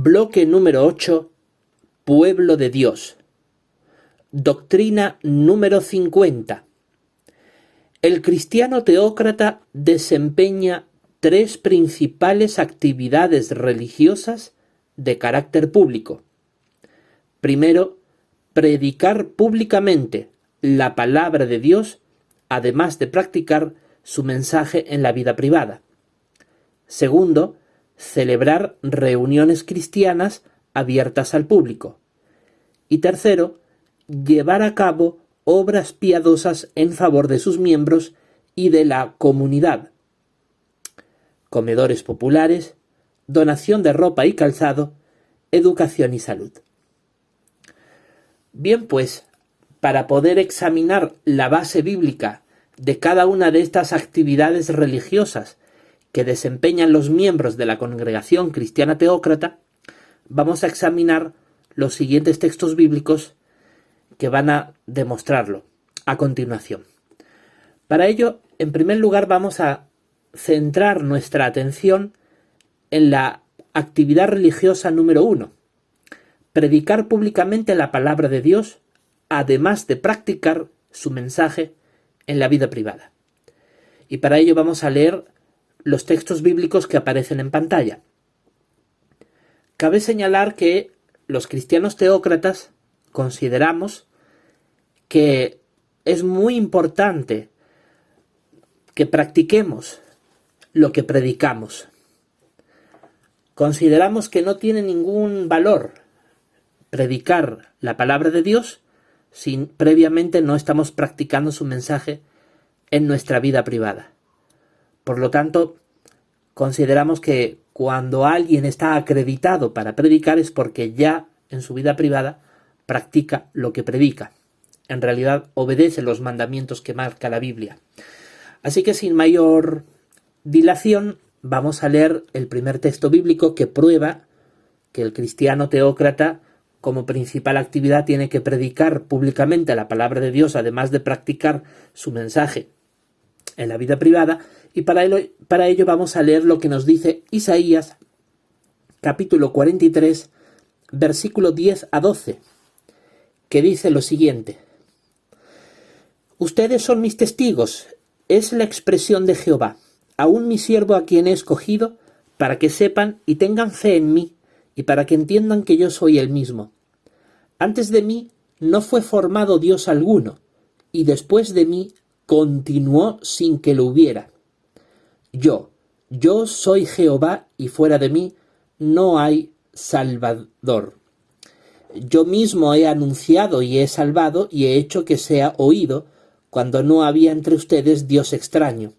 Bloque número 8. Pueblo de Dios. Doctrina número 50. El cristiano teócrata desempeña tres principales actividades religiosas de carácter público. Primero, predicar públicamente la palabra de Dios, además de practicar su mensaje en la vida privada. Segundo, celebrar reuniones cristianas abiertas al público. Y tercero, llevar a cabo obras piadosas en favor de sus miembros y de la comunidad. Comedores populares, donación de ropa y calzado, educación y salud. Bien, pues, para poder examinar la base bíblica de cada una de estas actividades religiosas que desempeñan los miembros de la congregación cristiana teócrata, vamos a examinar los siguientes textos bíblicos que van a demostrarlo a continuación. Para ello, en primer lugar, vamos a centrar nuestra atención en la actividad religiosa número 1, predicar públicamente la palabra de Dios, además de practicar su mensaje en la vida privada. Y para ello vamos a leer los textos bíblicos que aparecen en pantalla. Cabe señalar que los cristianos teócratas consideramos que es muy importante que practiquemos lo que predicamos. Consideramos que no tiene ningún valor predicar la palabra de Dios si previamente no estamos practicando su mensaje en nuestra vida privada. Por lo tanto, consideramos que cuando alguien está acreditado para predicar es porque ya en su vida privada practica lo que predica. En realidad obedece los mandamientos que marca la Biblia. Así que sin mayor dilación vamos a leer el primer texto bíblico que prueba que el cristiano teócrata como principal actividad tiene que predicar públicamente la palabra de Dios, además de practicar su mensaje en la vida privada, y para ello vamos a leer lo que nos dice Isaías, capítulo 43, versículo 10 a 12, que dice lo siguiente: Ustedes son mis testigos, es la expresión de Jehová, aún mi siervo a quien he escogido, para que sepan y tengan fe en mí, y para que entiendan que yo soy el mismo. Antes de mí no fue formado Dios alguno, y después de mí continuó sin que lo hubiera. Yo soy Jehová, y fuera de mí no hay Salvador. Yo mismo he anunciado y he salvado y he hecho que sea oído cuando no había entre ustedes Dios extraño.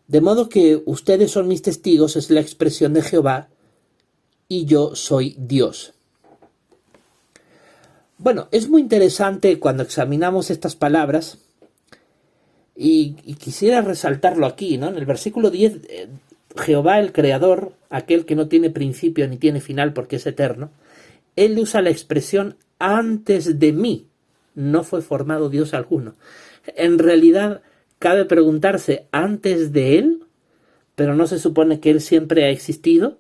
De modo que ustedes son mis testigos, es la expresión de Jehová, y yo soy Dios. Bueno, es muy interesante cuando examinamos estas palabras, y quisiera resaltarlo aquí, ¿no? En el versículo 10, Jehová el Creador, aquel que no tiene principio ni tiene final porque es eterno, él usa la expresión antes de mí no fue formado Dios alguno. En realidad cabe preguntarse, ¿antes de él? Pero no se supone que él siempre ha existido.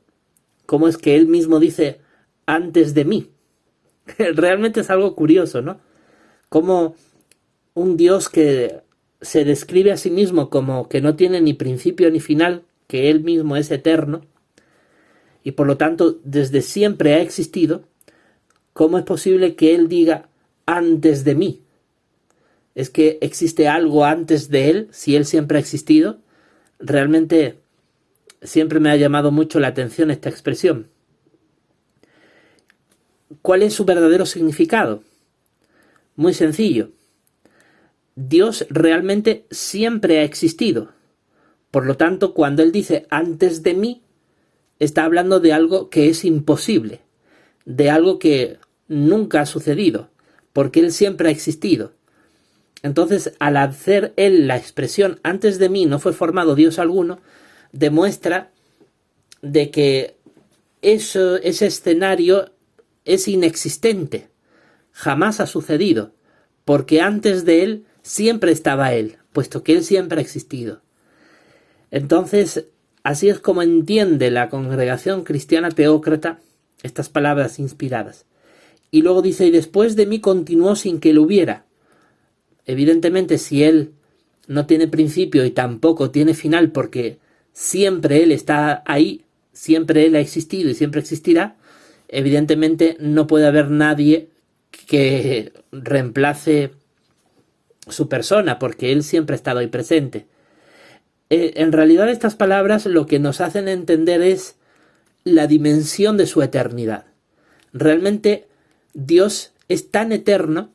¿Cómo es que él mismo dice antes de mí? Realmente es algo curioso, ¿no? Como un Dios que se describe a sí mismo como que no tiene ni principio ni final, que él mismo es eterno, y por lo tanto desde siempre ha existido, ¿cómo es posible que él diga antes de mí? ¿Es que existe algo antes de él, si él siempre ha existido? Realmente siempre me ha llamado mucho la atención esta expresión. ¿Cuál es su verdadero significado? Muy sencillo. Dios realmente siempre ha existido. Por lo tanto, cuando él dice antes de mí, está hablando de algo que es imposible, de algo que nunca ha sucedido, porque él siempre ha existido. Entonces, al hacer él la expresión antes de mí no fue formado Dios alguno, demuestra de que ese escenario es inexistente, jamás ha sucedido, porque antes de él siempre estaba él, puesto que él siempre ha existido. Entonces, así es como entiende la congregación cristiana teócrata estas palabras inspiradas. Y luego dice, y después de mí continuó sin que lo hubiera. Evidentemente, si él no tiene principio y tampoco tiene final, porque siempre él está ahí, siempre él ha existido y siempre existirá, evidentemente no puede haber nadie que reemplace su persona, porque él siempre ha estado ahí presente. En realidad estas palabras lo que nos hacen entender es la dimensión de su eternidad. Realmente Dios es tan eterno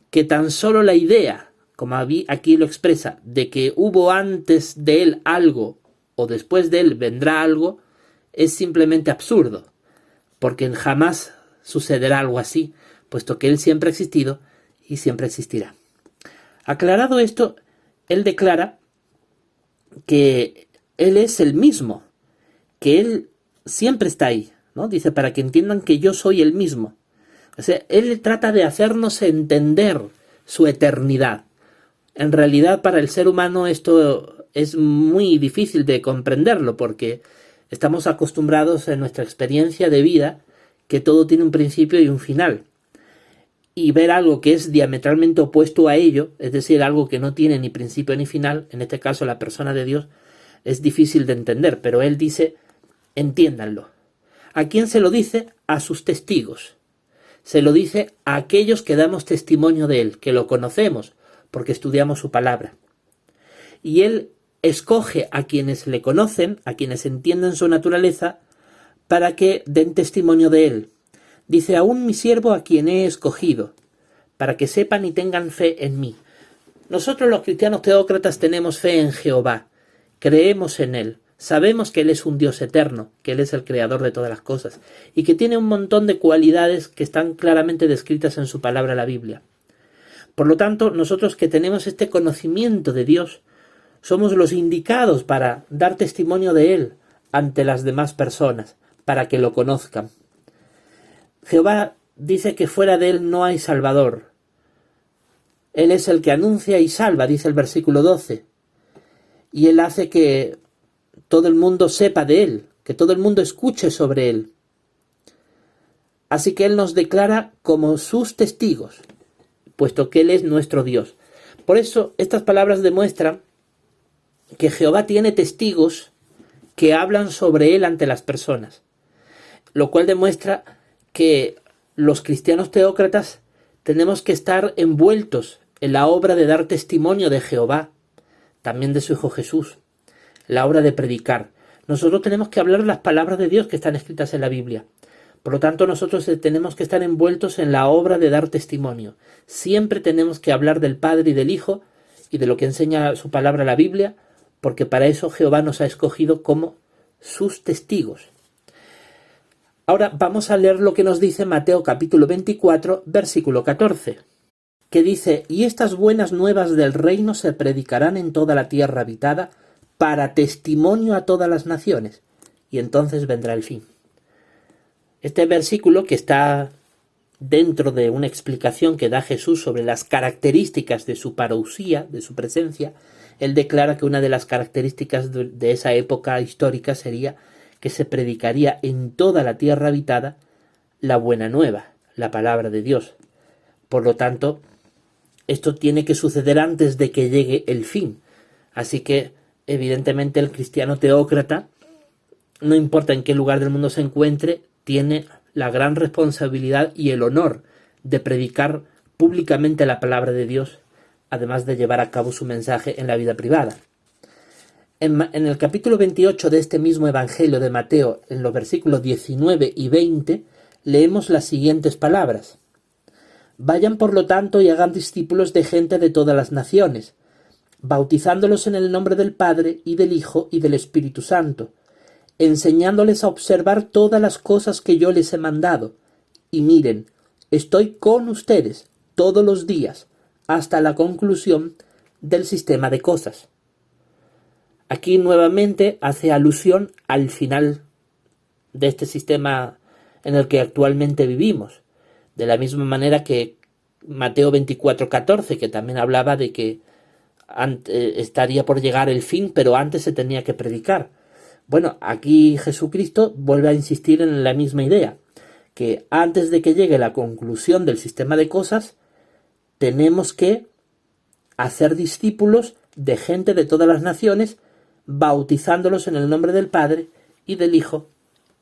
que tan solo la idea, como aquí lo expresa, de que hubo antes de él algo o después de él vendrá algo, es simplemente absurdo, porque jamás sucederá algo así, puesto que él siempre ha existido y siempre existirá. Aclarado esto, él declara que él es el mismo, que él siempre está ahí, ¿no? Dice, para que entiendan que yo soy el mismo. O sea, él trata de hacernos entender su eternidad. En realidad, para el ser humano esto es muy difícil de comprenderlo, porque estamos acostumbrados en nuestra experiencia de vida que todo tiene un principio y un final. Y ver algo que es diametralmente opuesto a ello, es decir, algo que no tiene ni principio ni final, en este caso la persona de Dios, es difícil de entender, pero él dice, entiéndanlo. ¿A quién se lo dice? A sus testigos. Se lo dice a aquellos que damos testimonio de él, que lo conocemos, porque estudiamos su palabra. Y él escoge a quienes le conocen, a quienes entienden su naturaleza, para que den testimonio de él. Dice, aún mi siervo a quien he escogido, para que sepan y tengan fe en mí. Nosotros los cristianos teócratas tenemos fe en Jehová, creemos en él, sabemos que él es un Dios eterno, que él es el creador de todas las cosas, y que tiene un montón de cualidades que están claramente descritas en su palabra, la Biblia. Por lo tanto, nosotros que tenemos este conocimiento de Dios, somos los indicados para dar testimonio de él ante las demás personas, para que lo conozcan. Jehová dice que fuera de él no hay salvador. Él es el que anuncia y salva, dice el versículo 12. Y él hace que todo el mundo sepa de él, que todo el mundo escuche sobre él. Así que él nos declara como sus testigos, puesto que él es nuestro Dios. Por eso estas palabras demuestran que Jehová tiene testigos que hablan sobre él ante las personas, lo cual demuestra que los cristianos teócratas tenemos que estar envueltos en la obra de dar testimonio de Jehová, también de su Hijo Jesús, la obra de predicar. Nosotros tenemos que hablar las palabras de Dios que están escritas en la Biblia. Por lo tanto, nosotros tenemos que estar envueltos en la obra de dar testimonio. Siempre tenemos que hablar del Padre y del Hijo y de lo que enseña su palabra la Biblia, porque para eso Jehová nos ha escogido como sus testigos. Ahora vamos a leer lo que nos dice Mateo capítulo 24, versículo 14, que dice, y estas buenas nuevas del reino se predicarán en toda la tierra habitada para testimonio a todas las naciones, y entonces vendrá el fin. Este versículo, que está dentro de una explicación que da Jesús sobre las características de su parousia, de su presencia, él declara que una de las características de esa época histórica sería que se predicaría en toda la tierra habitada la buena nueva, la palabra de Dios. Por lo tanto, esto tiene que suceder antes de que llegue el fin. Así que, evidentemente, el cristiano teócrata, no importa en qué lugar del mundo se encuentre, tiene la gran responsabilidad y el honor de predicar públicamente la palabra de Dios, además de llevar a cabo su mensaje en la vida privada. En el capítulo 28 de este mismo Evangelio de Mateo, en los versículos 19 y 20, leemos las siguientes palabras. Vayan por lo tanto y hagan discípulos de gente de todas las naciones, bautizándolos en el nombre del Padre y del Hijo y del Espíritu Santo, enseñándoles a observar todas las cosas que yo les he mandado. Y miren, estoy con ustedes todos los días, hasta la conclusión del sistema de cosas. Aquí nuevamente hace alusión al final de este sistema en el que actualmente vivimos. De la misma manera que Mateo 24:14, que también hablaba de que estaría por llegar el fin, pero antes se tenía que predicar. Bueno, aquí Jesucristo vuelve a insistir en la misma idea. que antes de que llegue la conclusión del sistema de cosas, tenemos que hacer discípulos de gente de todas las naciones, bautizándolos en el nombre del Padre y del Hijo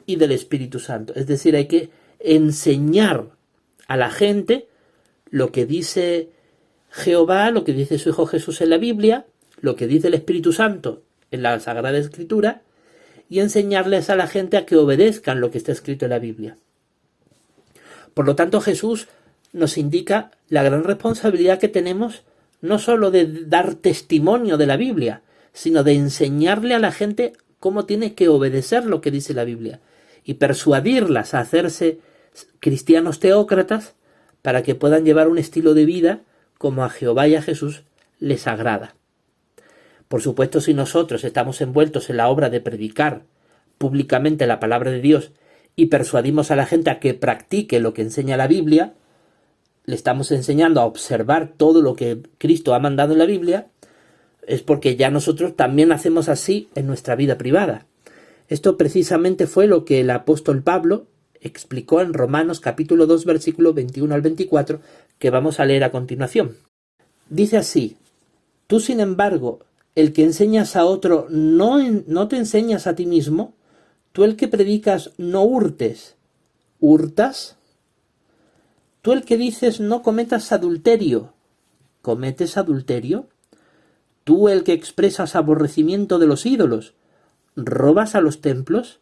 y del Espíritu Santo. Es decir, hay que enseñar a la gente lo que dice Jehová, lo que dice su Hijo Jesús en la Biblia, lo que dice el Espíritu Santo en la Sagrada Escritura, y enseñarles a la gente a que obedezcan lo que está escrito en la Biblia. Por lo tanto, Jesús nos indica la gran responsabilidad que tenemos no solo de dar testimonio de la Biblia, sino de enseñarle a la gente cómo tiene que obedecer lo que dice la Biblia y persuadirlas a hacerse cristianos teócratas para que puedan llevar un estilo de vida como a Jehová y a Jesús les agrada. Por supuesto, si nosotros estamos envueltos en la obra de predicar públicamente la palabra de Dios y persuadimos a la gente a que practique lo que enseña la Biblia, le estamos enseñando a observar todo lo que Cristo ha mandado en la Biblia, es porque ya nosotros también hacemos así en nuestra vida privada. Esto precisamente fue lo que el apóstol Pablo explicó en Romanos capítulo 2, versículo 21 al 24, que vamos a leer a continuación. Dice así: tú, sin embargo, el que enseñas a otro, no te enseñas a ti mismo. Tú, el que predicas, no hurtes. ¿Hurtas? Tú, el que dices, no cometas adulterio. ¿Cometes adulterio? Tú, el que expresas aborrecimiento de los ídolos, ¿robas a los templos?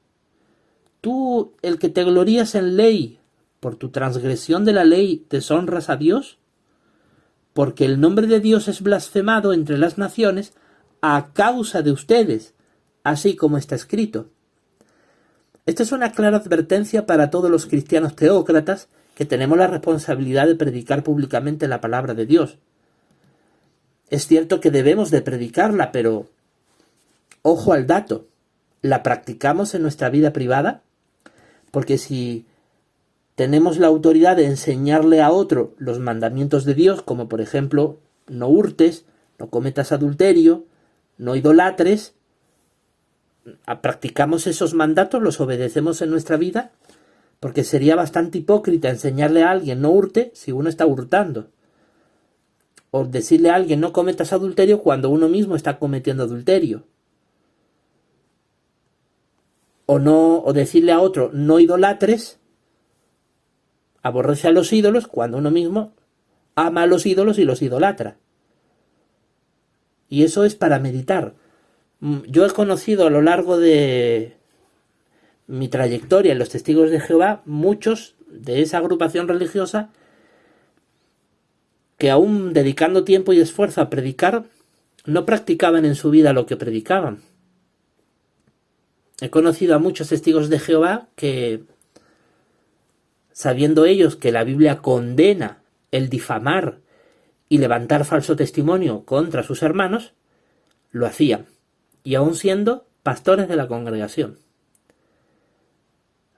Tú, el que te glorías en ley, por tu transgresión de la ley deshonras a Dios, porque el nombre de Dios es blasfemado entre las naciones a causa de ustedes, así como está escrito. Esta es una clara advertencia para todos los cristianos teócratas que tenemos la responsabilidad de predicar públicamente la palabra de Dios. Es cierto que debemos de predicarla, pero ojo al dato, ¿la practicamos en nuestra vida privada? Porque si tenemos la autoridad de enseñarle a otro los mandamientos de Dios, como por ejemplo, no hurtes, no cometas adulterio, no idolatres, ¿practicamos esos mandatos? ¿Los obedecemos en nuestra vida? Porque sería bastante hipócrita enseñarle a alguien no hurte si uno está hurtando. O decirle a alguien no cometas adulterio cuando uno mismo está cometiendo adulterio. O decirle a otro no idolatres, aborrece a los ídolos cuando uno mismo ama a los ídolos y los idolatra. Y eso es para meditar. Yo he conocido a lo largo de mi trayectoria en los Testigos de Jehová muchos de esa agrupación religiosa que aún dedicando tiempo y esfuerzo a predicar, no practicaban en su vida lo que predicaban. He conocido a muchos testigos de Jehová que, sabiendo ellos que la Biblia condena el difamar y levantar falso testimonio contra sus hermanos, lo hacían, y aún siendo pastores de la congregación,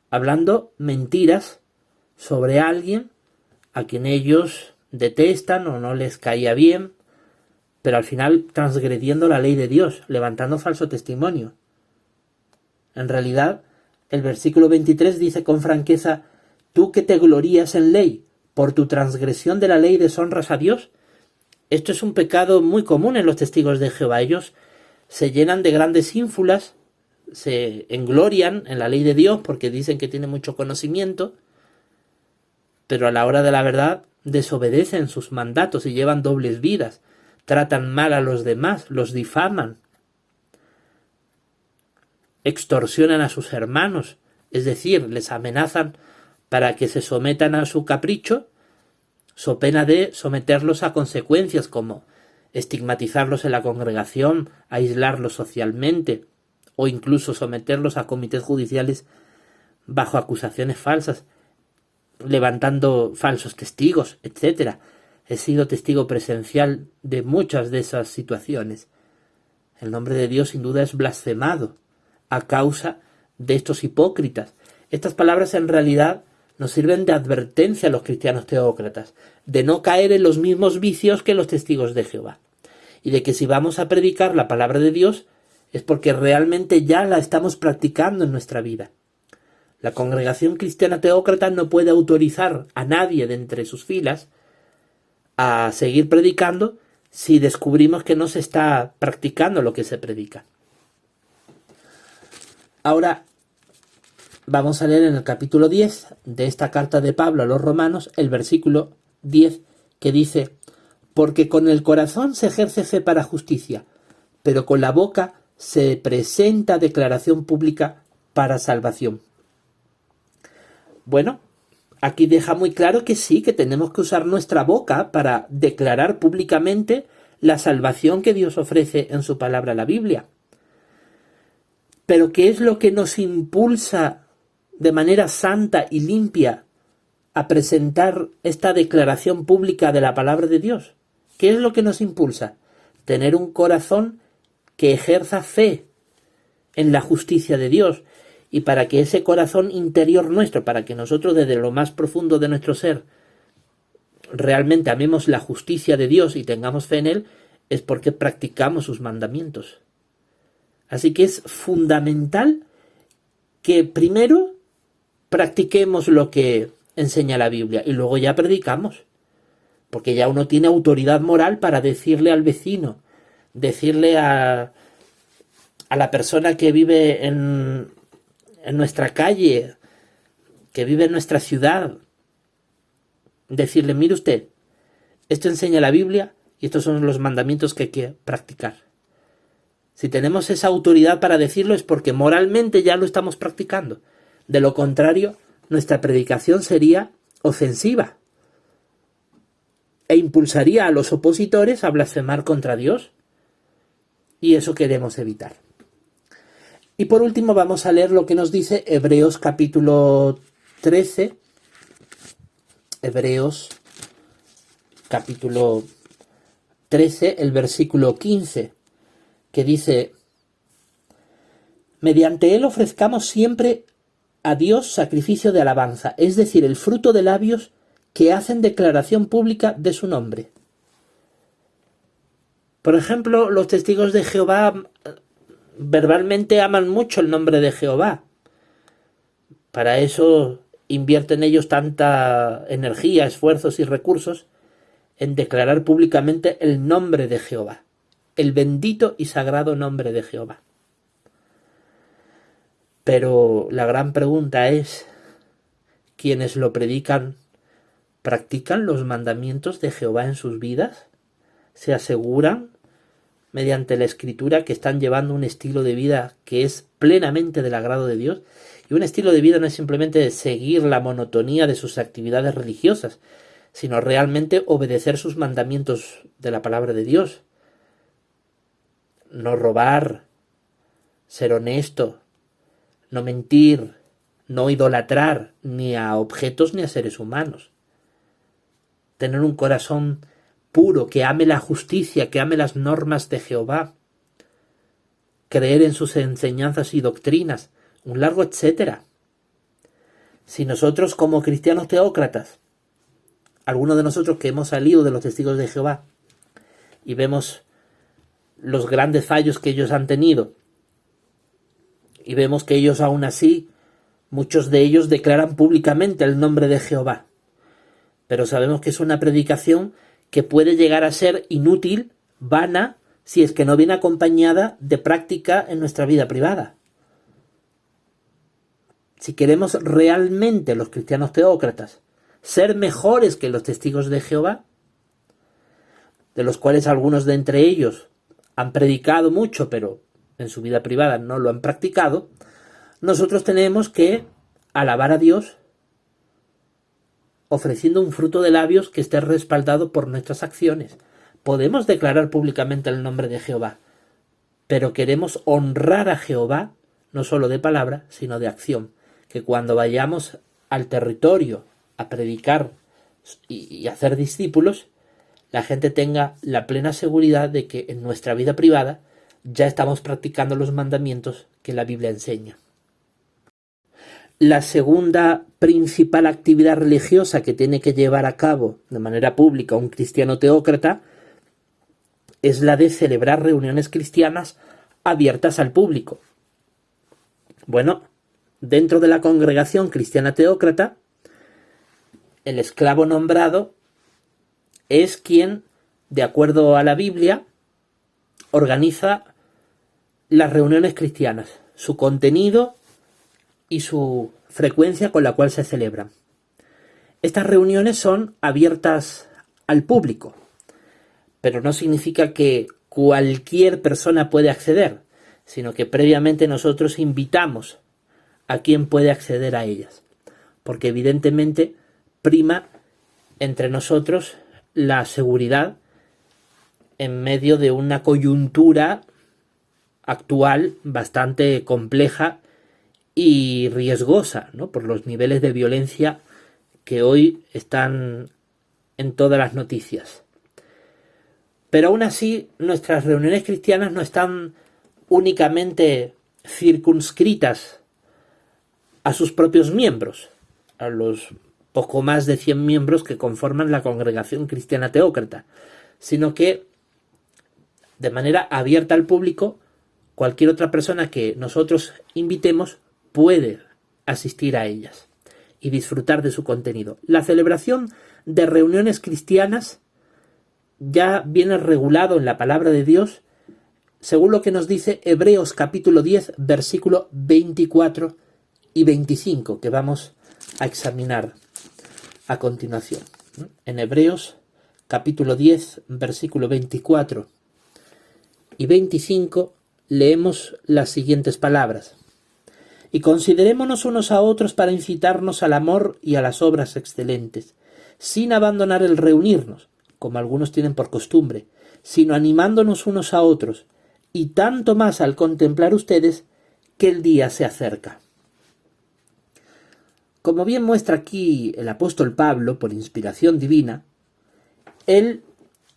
hablando mentiras sobre alguien a quien ellos detestan o no les caía bien, pero al final transgrediendo la ley de Dios, levantando falso testimonio. En realidad, el versículo 23 dice con franqueza: tú que te glorías en ley, por tu transgresión de la ley deshonras a Dios. Esto es un pecado muy común en los testigos de Jehová. Ellos se llenan de grandes ínfulas, se englorian en la ley de Dios porque dicen que tienen mucho conocimiento, pero a la hora de la verdad desobedecen sus mandatos y llevan dobles vidas, tratan mal a los demás, los difaman, extorsionan a sus hermanos, es decir, les amenazan para que se sometan a su capricho, so pena de someterlos a consecuencias como estigmatizarlos en la congregación, aislarlos socialmente o incluso someterlos a comités judiciales bajo acusaciones falsas, levantando falsos testigos, etc. He sido testigo presencial de muchas de esas situaciones. El nombre de Dios sin duda es blasfemado a causa de estos hipócritas. Estas palabras en realidad nos sirven de advertencia a los cristianos teócratas, de no caer en los mismos vicios que los testigos de Jehová, y de que si vamos a predicar la palabra de Dios es porque realmente ya la estamos practicando en nuestra vida. La congregación cristiana teócrata no puede autorizar a nadie de entre sus filas a seguir predicando si descubrimos que no se está practicando lo que se predica. Ahora vamos a leer en el capítulo 10 de esta carta de Pablo a los romanos el versículo 10 que dice: porque con el corazón se ejerce fe para justicia, pero con la boca se presenta declaración pública para salvación. Bueno, aquí deja muy claro que sí, que tenemos que usar nuestra boca para declarar públicamente la salvación que Dios ofrece en su palabra, la Biblia. Pero ¿qué es lo que nos impulsa de manera santa y limpia a presentar esta declaración pública de la palabra de Dios? ¿Qué es lo que nos impulsa? Tener un corazón que ejerza fe en la justicia de Dios. Y para que ese corazón interior nuestro, para que nosotros desde lo más profundo de nuestro ser realmente amemos la justicia de Dios y tengamos fe en Él, es porque practicamos sus mandamientos. Así que es fundamental que primero practiquemos lo que enseña la Biblia y luego ya predicamos. Porque ya uno tiene autoridad moral para decirle al vecino, decirle a la persona que vive en nuestra calle, que vive en nuestra ciudad, decirle: mire usted, esto enseña la Biblia y estos son los mandamientos que hay que practicar. Si tenemos esa autoridad para decirlo es porque moralmente ya lo estamos practicando. De lo contrario, nuestra predicación sería ofensiva e impulsaría a los opositores a blasfemar contra Dios, y eso queremos evitar. Y por último vamos a leer lo que nos dice Hebreos capítulo 13. Hebreos capítulo 13, el versículo 15, que dice: mediante él ofrezcamos siempre a Dios sacrificio de alabanza, es decir, el fruto de labios que hacen declaración pública de su nombre. Por ejemplo, los testigos de Jehová verbalmente aman mucho el nombre de Jehová. Para eso invierten ellos tanta energía, esfuerzos y recursos en declarar públicamente el nombre de Jehová, el bendito y sagrado nombre de Jehová. Pero la gran pregunta es: ¿quiénes lo predican practican los mandamientos de Jehová en sus vidas? ¿Se aseguran mediante la Escritura que están llevando un estilo de vida que es plenamente del agrado de Dios? Y un estilo de vida no es simplemente seguir la monotonía de sus actividades religiosas, sino realmente obedecer sus mandamientos de la palabra de Dios. No robar, ser honesto, no mentir, no idolatrar ni a objetos ni a seres humanos. Tener un corazón puro, que ame la justicia, que ame las normas de Jehová, creer en sus enseñanzas y doctrinas, un largo etcétera. Si nosotros como cristianos teócratas, algunos de nosotros que hemos salido de los testigos de Jehová y vemos los grandes fallos que ellos han tenido y vemos que ellos aún así, muchos de ellos declaran públicamente el nombre de Jehová, pero sabemos que es una predicación que puede llegar a ser inútil, vana, si es que no viene acompañada de práctica en nuestra vida privada. Si queremos realmente los cristianos teócratas ser mejores que los testigos de Jehová, de los cuales algunos de entre ellos han predicado mucho, pero en su vida privada no lo han practicado, nosotros tenemos que alabar a Dios ofreciendo un fruto de labios que esté respaldado por nuestras acciones. Podemos declarar públicamente el nombre de Jehová, pero queremos honrar a Jehová no solo de palabra, sino de acción. Que cuando vayamos al territorio a predicar y hacer discípulos, la gente tenga la plena seguridad de que en nuestra vida privada ya estamos practicando los mandamientos que la Biblia enseña. La segunda principal actividad religiosa que tiene que llevar a cabo de manera pública un cristiano teócrata es la de celebrar reuniones cristianas abiertas al público. Bueno, dentro de la congregación cristiana teócrata, el esclavo nombrado es quien, de acuerdo a la Biblia, organiza las reuniones cristianas, su contenido y su frecuencia con la cual se celebran. Estas reuniones son abiertas al público, pero no significa que cualquier persona puede acceder, sino que previamente nosotros invitamos a quien puede acceder a ellas, porque evidentemente prima entre nosotros la seguridad en medio de una coyuntura actual bastante compleja y riesgosa, ¿no?, por los niveles de violencia que hoy están en todas las noticias. Pero aún así, nuestras reuniones cristianas no están únicamente circunscritas a sus propios miembros, a los poco más de 100 miembros que conforman la congregación cristiana teócrata, sino que de manera abierta al público, cualquier otra persona que nosotros invitemos puede asistir a ellas y disfrutar de su contenido. La celebración de reuniones cristianas ya viene regulado en la palabra de Dios, según lo que nos dice Hebreos capítulo 10, versículo 24 y 25, que vamos a examinar a continuación. En Hebreos capítulo 10, versículo 24 y 25 leemos las siguientes palabras: y considerémonos unos a otros para incitarnos al amor y a las obras excelentes, sin abandonar el reunirnos, como algunos tienen por costumbre, sino animándonos unos a otros, y tanto más al contemplar ustedes que el día se acerca. Como bien muestra aquí el apóstol Pablo, por inspiración divina, él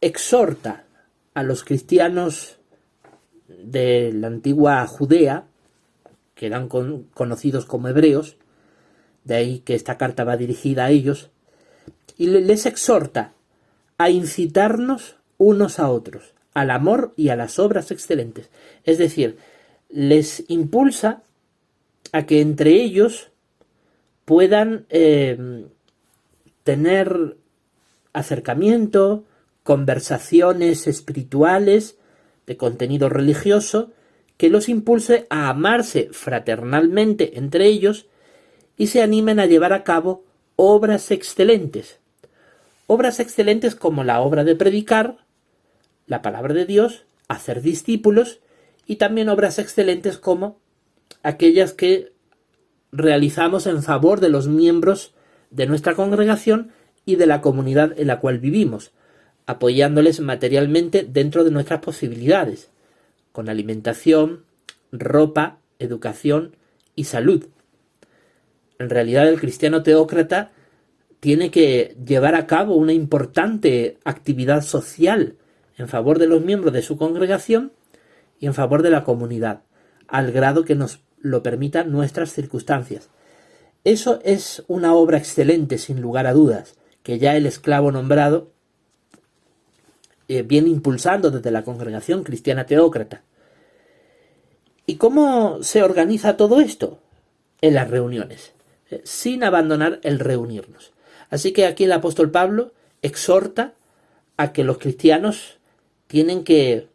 exhorta a los cristianos de la antigua Judea, que eran conocidos como hebreos, de ahí que esta carta va dirigida a ellos, y les exhorta a incitarnos unos a otros, al amor y a las obras excelentes. Es decir, les impulsa a que entre ellos puedan tener acercamiento, conversaciones espirituales, de contenido religioso, que los impulse a amarse fraternalmente entre ellos y se animen a llevar a cabo obras excelentes. Obras excelentes como la obra de predicar la palabra de Dios, hacer discípulos, y también obras excelentes como aquellas que realizamos en favor de los miembros de nuestra congregación y de la comunidad en la cual vivimos, apoyándoles materialmente dentro de nuestras posibilidades, con alimentación, ropa, educación y salud. En realidad, el cristiano teócrata tiene que llevar a cabo una importante actividad social en favor de los miembros de su congregación y en favor de la comunidad, al grado que nos lo permitan nuestras circunstancias. Eso es una obra excelente, sin lugar a dudas, que ya el esclavo nombrado viene impulsando desde la congregación cristiana teócrata. ¿Y cómo se organiza todo esto? En las reuniones, sin abandonar el reunirnos. Así que aquí el apóstol Pablo exhorta a que los cristianos tienen que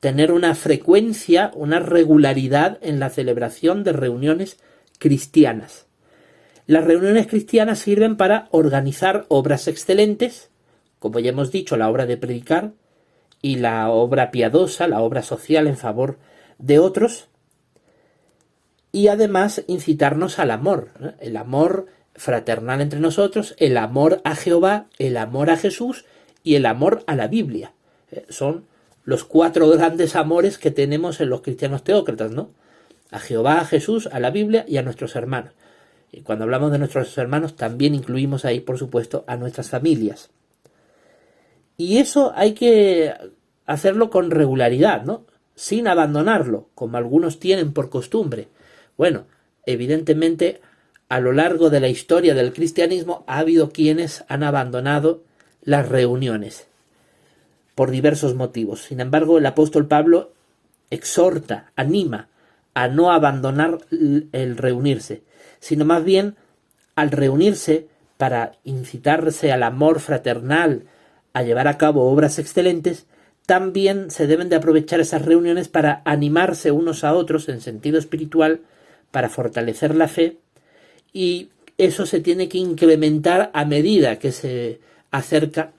tener una frecuencia, una regularidad en la celebración de reuniones cristianas. Las reuniones cristianas sirven para organizar obras excelentes, como ya hemos dicho, la obra de predicar y la obra piadosa, la obra social en favor de otros, y además incitarnos al amor, ¿no? El amor fraternal entre nosotros, el amor a Jehová, el amor a Jesús y el amor a la Biblia. Son los 4 grandes amores que tenemos en los cristianos teócratas, ¿no? A Jehová, a Jesús, a la Biblia y a nuestros hermanos. Y cuando hablamos de nuestros hermanos también incluimos ahí, por supuesto, a nuestras familias. Y eso hay que hacerlo con regularidad, ¿no? Sin abandonarlo, como algunos tienen por costumbre. Bueno, evidentemente, a lo largo de la historia del cristianismo ha habido quienes han abandonado las reuniones por diversos motivos. Sin embargo, el apóstol Pablo exhorta, anima a no abandonar el reunirse, sino más bien al reunirse para incitarse al amor fraternal, a llevar a cabo obras excelentes, también se deben de aprovechar esas reuniones para animarse unos a otros en sentido espiritual, para fortalecer la fe, y eso se tiene que incrementar a medida que se acerca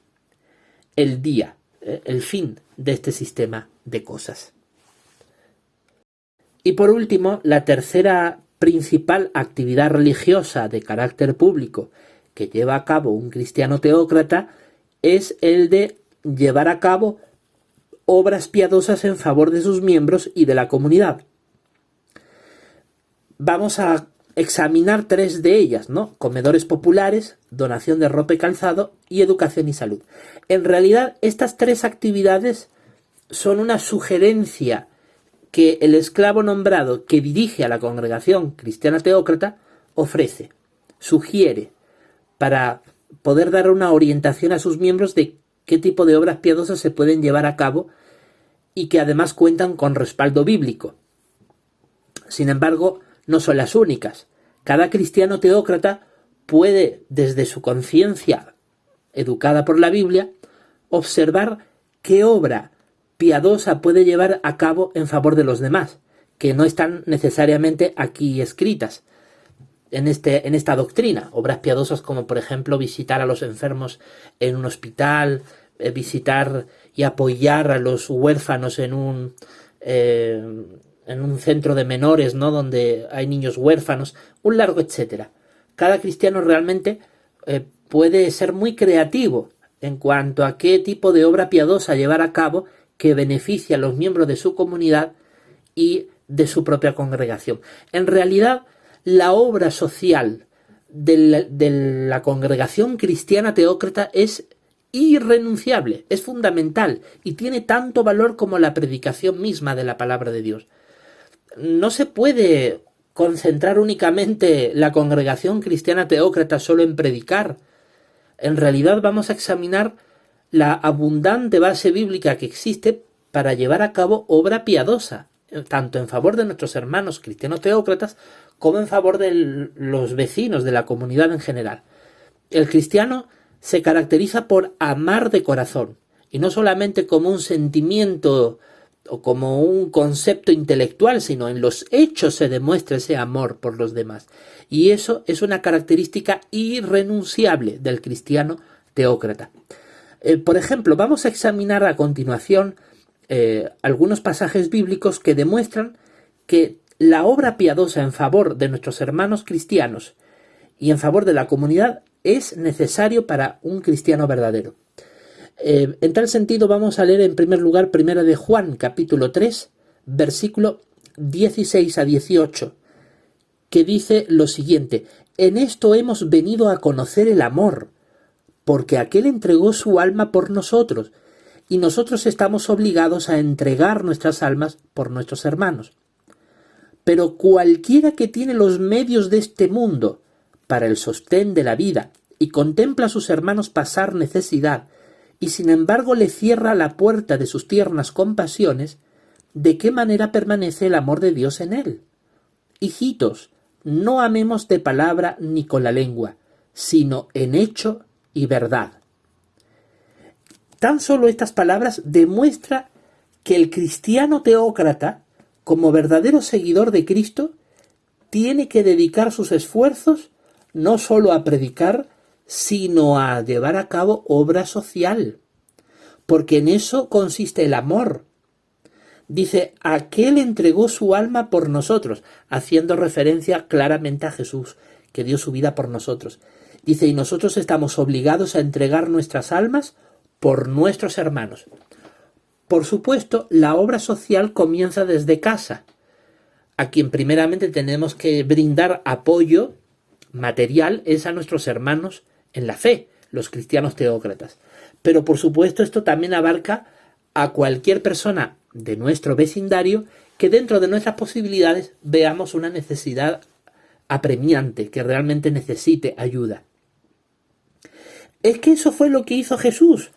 el día, el fin de este sistema de cosas. Y por último, la tercera principal actividad religiosa de carácter público que lleva a cabo un cristiano teócrata es el de llevar a cabo obras piadosas en favor de sus miembros y de la comunidad. Vamos a examinar 3 de ellas, ¿no? Comedores populares, donación de ropa y calzado y educación y salud. En realidad, estas 3 actividades son una sugerencia que el esclavo nombrado que dirige a la congregación cristiana teócrata ofrece, sugiere, para poder dar una orientación a sus miembros de qué tipo de obras piadosas se pueden llevar a cabo y que además cuentan con respaldo bíblico. Sin embargo, no son las únicas. Cada cristiano teócrata puede, desde su conciencia educada por la Biblia, observar qué obra piadosa puede llevar a cabo en favor de los demás, que no están necesariamente aquí escritas en esta doctrina. Obras piadosas como, por ejemplo, visitar a los enfermos en un hospital, visitar y apoyar a los huérfanos en un centro de menores, ¿no?, donde hay niños huérfanos, un largo etcétera. Cada cristiano realmente puede ser muy creativo en cuanto a qué tipo de obra piadosa llevar a cabo que beneficie a los miembros de su comunidad y de su propia congregación. En realidad, la obra social de la congregación cristiana teócrata es irrenunciable, es fundamental y tiene tanto valor como la predicación misma de la palabra de Dios. No se puede concentrar únicamente la congregación cristiana teócrata solo en predicar. En realidad vamos a examinar la abundante base bíblica que existe para llevar a cabo obra piadosa, tanto en favor de nuestros hermanos cristianos teócratas como en favor de los vecinos de la comunidad en general. El cristiano se caracteriza por amar de corazón, y no solamente como un sentimiento o como un concepto intelectual, sino en los hechos se demuestra ese amor por los demás. Y eso es una característica irrenunciable del cristiano teócrata. Por ejemplo, vamos a examinar a continuación algunos pasajes bíblicos que demuestran que la obra piadosa en favor de nuestros hermanos cristianos y en favor de la comunidad es necesario para un cristiano verdadero. En tal sentido vamos a leer en primer lugar 1 de Juan, capítulo 3, versículo 16 a 18, que dice lo siguiente: en esto hemos venido a conocer el amor, porque aquel entregó su alma por nosotros, y nosotros estamos obligados a entregar nuestras almas por nuestros hermanos. Pero cualquiera que tiene los medios de este mundo para el sostén de la vida y contempla a sus hermanos pasar necesidad, y sin embargo le cierra la puerta de sus tiernas compasiones, ¿de qué manera permanece el amor de Dios en él? Hijitos, no amemos de palabra ni con la lengua, sino en hecho y verdad. Tan solo estas palabras demuestran que el cristiano teócrata, como verdadero seguidor de Cristo, tiene que dedicar sus esfuerzos no solo a predicar, sino a llevar a cabo obra social, porque en eso consiste el amor. Dice, aquel entregó su alma por nosotros, haciendo referencia claramente a Jesús, que dio su vida por nosotros. Dice, y nosotros estamos obligados a entregar nuestras almas por nuestros hermanos. Por supuesto, la obra social comienza desde casa, a quien primeramente tenemos que brindar apoyo material es a nuestros hermanos en la fe, los cristianos teócratas. Pero por supuesto esto también abarca a cualquier persona de nuestro vecindario que dentro de nuestras posibilidades veamos una necesidad apremiante, que realmente necesite ayuda. Es que eso fue lo que hizo Jesús.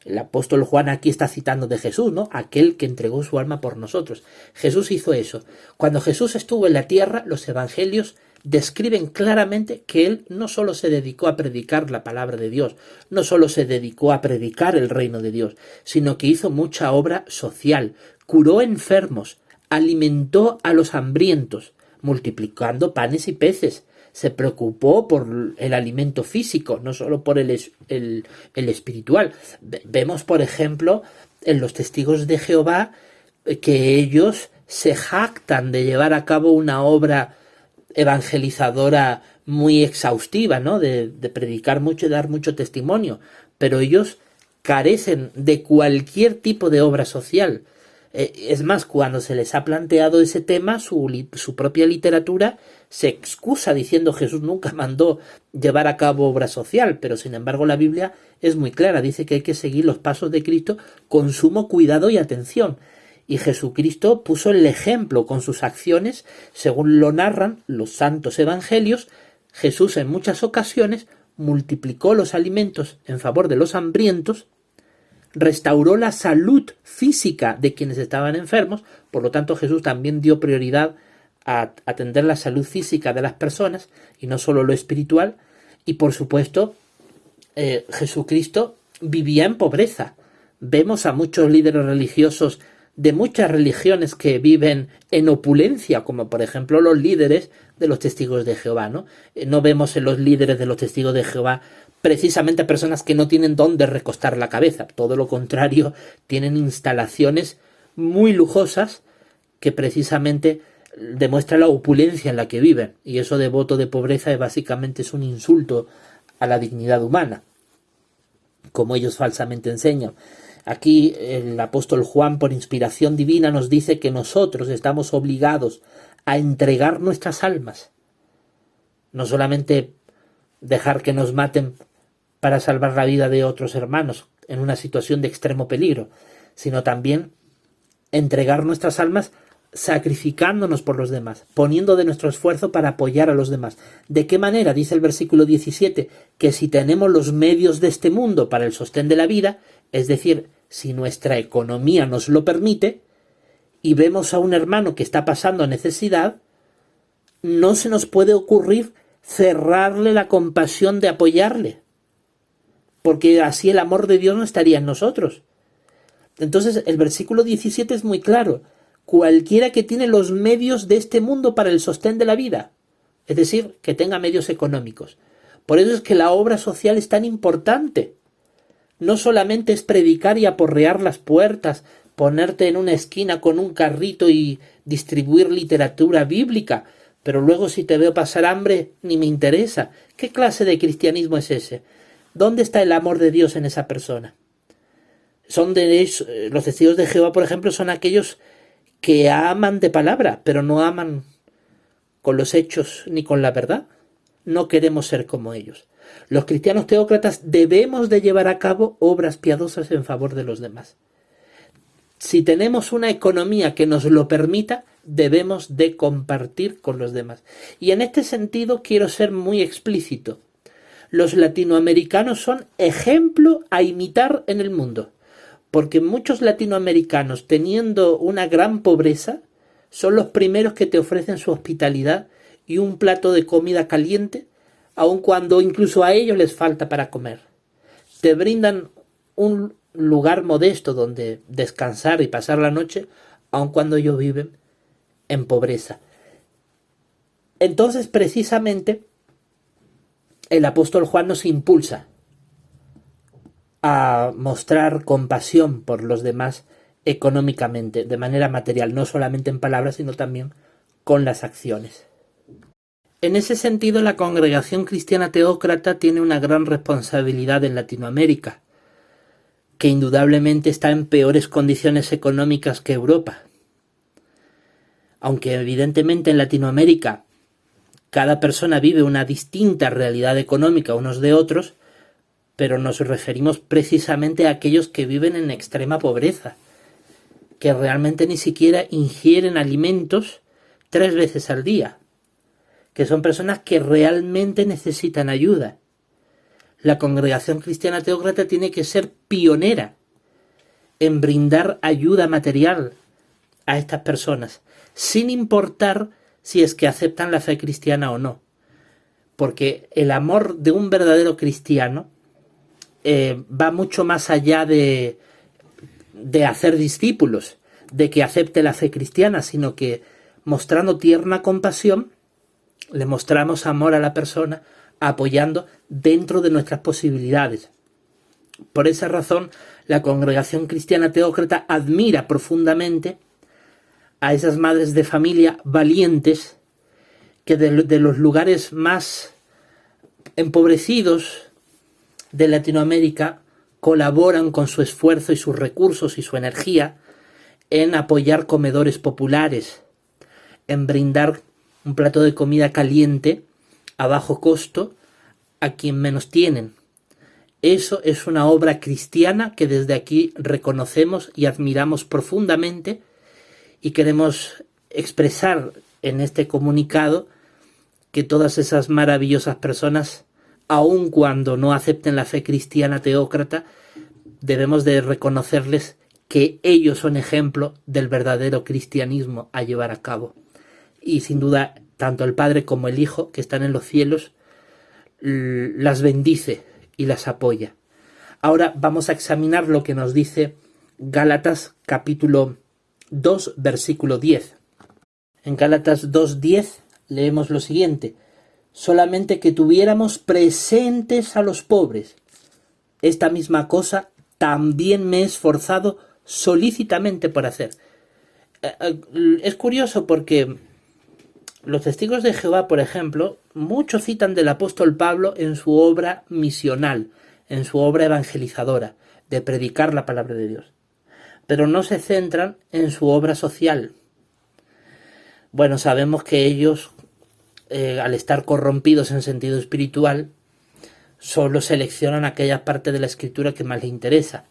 El apóstol Juan aquí está citando de Jesús, ¿no? Aquel que entregó su alma por nosotros. Jesús hizo eso. Cuando Jesús estuvo en la tierra, los evangelios describen claramente que él no solo se dedicó a predicar la palabra de Dios, no solo se dedicó a predicar el reino de Dios, sino que hizo mucha obra social, curó enfermos, alimentó a los hambrientos, multiplicando panes y peces. Se preocupó por el alimento físico, no solo por el espiritual. Vemos, por ejemplo, en los testigos de Jehová que ellos se jactan de llevar a cabo una obra evangelizadora muy exhaustiva, ¿no? De predicar mucho y dar mucho testimonio, pero ellos carecen de cualquier tipo de obra social. Es más, cuando se les ha planteado ese tema, su propia literatura se excusa diciendo Jesús nunca mandó llevar a cabo obra social, pero sin embargo la Biblia es muy clara, dice que hay que seguir los pasos de Cristo con sumo cuidado y atención. Y Jesucristo puso el ejemplo con sus acciones, según lo narran los santos evangelios. Jesús en muchas ocasiones multiplicó los alimentos en favor de los hambrientos, restauró la salud física de quienes estaban enfermos, por lo tanto Jesús también dio prioridad a atender la salud física de las personas y no solo lo espiritual, y por supuesto Jesucristo vivía en pobreza. Vemos a muchos líderes religiosos de muchas religiones que viven en opulencia, como por ejemplo los líderes de los testigos de Jehová, ¿no? No vemos en los líderes de los testigos de Jehová precisamente personas que no tienen dónde recostar la cabeza, todo lo contrario, tienen instalaciones muy lujosas que precisamente demuestran la opulencia en la que viven, y eso de voto de pobreza básicamente es un insulto a la dignidad humana, como ellos falsamente enseñan. Aquí el apóstol Juan, por inspiración divina, nos dice que nosotros estamos obligados a entregar nuestras almas, no solamente dejar que nos maten para salvar la vida de otros hermanos en una situación de extremo peligro, sino también entregar nuestras almas sacrificándonos por los demás, poniendo de nuestro esfuerzo para apoyar a los demás. ¿De qué manera? Dice el versículo 17, que si tenemos los medios de este mundo para el sostén de la vida, es decir, si nuestra economía nos lo permite, y vemos a un hermano que está pasando necesidad, no se nos puede ocurrir cerrarle la compasión de apoyarle, porque así el amor de Dios no estaría en nosotros. Entonces el versículo 17 es muy claro: cualquiera que tiene los medios de este mundo para el sostén de la vida, es decir, que tenga medios económicos. Por eso es que la obra social es tan importante. No solamente es predicar y aporrear las puertas, ponerte en una esquina con un carrito y distribuir literatura bíblica, pero luego si te veo pasar hambre ni me interesa. ¿Qué clase de cristianismo es ese? ¿Dónde está el amor de Dios en esa persona? Los testigos de Jehová, por ejemplo, son aquellos que aman de palabra, pero no aman con los hechos ni con la verdad. No queremos ser como ellos. Los cristianos teócratas debemos de llevar a cabo obras piadosas en favor de los demás. Si tenemos una economía que nos lo permita, debemos de compartir con los demás. Y en este sentido quiero ser muy explícito. Los latinoamericanos son ejemplo a imitar en el mundo, porque muchos latinoamericanos, teniendo una gran pobreza, son los primeros que te ofrecen su hospitalidad y un plato de comida caliente, aun cuando incluso a ellos les falta para comer. Te brindan un lugar modesto donde descansar y pasar la noche, aun cuando ellos viven en pobreza. Entonces, precisamente, el apóstol Juan nos impulsa a mostrar compasión por los demás económicamente, de manera material, no solamente en palabras, sino también con las acciones. En ese sentido, la Congregación Cristiana Teócrata tiene una gran responsabilidad en Latinoamérica, que indudablemente está en peores condiciones económicas que Europa. Aunque evidentemente en Latinoamérica cada persona vive una distinta realidad económica unos de otros, pero nos referimos precisamente a aquellos que viven en extrema pobreza, que realmente ni siquiera ingieren alimentos 3 veces al día, que son personas que realmente necesitan ayuda. La Congregación Cristiana Teócrata tiene que ser pionera en brindar ayuda material a estas personas, sin importar si es que aceptan la fe cristiana o no. Porque el amor de un verdadero cristiano va mucho más allá de hacer discípulos, de que acepte la fe cristiana, sino que mostrando tierna compasión, le mostramos amor a la persona, apoyando dentro de nuestras posibilidades. Por esa razón, la Congregación Cristiana Teócrata admira profundamente a esas madres de familia valientes que de los lugares más empobrecidos de Latinoamérica colaboran con su esfuerzo y sus recursos y su energía en apoyar comedores populares, en brindar un plato de comida caliente a bajo costo a quien menos tienen. Eso es una obra cristiana que desde aquí reconocemos y admiramos profundamente, y queremos expresar en este comunicado que todas esas maravillosas personas, aun cuando no acepten la fe cristiana teócrata, debemos de reconocerles que ellos son ejemplo del verdadero cristianismo a llevar a cabo. Y sin duda, tanto el Padre como el Hijo, que están en los cielos, las bendice y las apoya. Ahora vamos a examinar lo que nos dice Gálatas capítulo 2, versículo 10. En Gálatas 2:10 leemos lo siguiente: solamente que tuviéramos presentes a los pobres. Esta misma cosa también me he esforzado solícitamente por hacer. Es curioso porque los testigos de Jehová, por ejemplo, mucho citan del apóstol Pablo en su obra misional, en su obra evangelizadora, de predicar la palabra de Dios. Pero no se centran en su obra social. Bueno, sabemos que ellos, al estar corrompidos en sentido espiritual, solo seleccionan aquella parte de la escritura que más les interesa,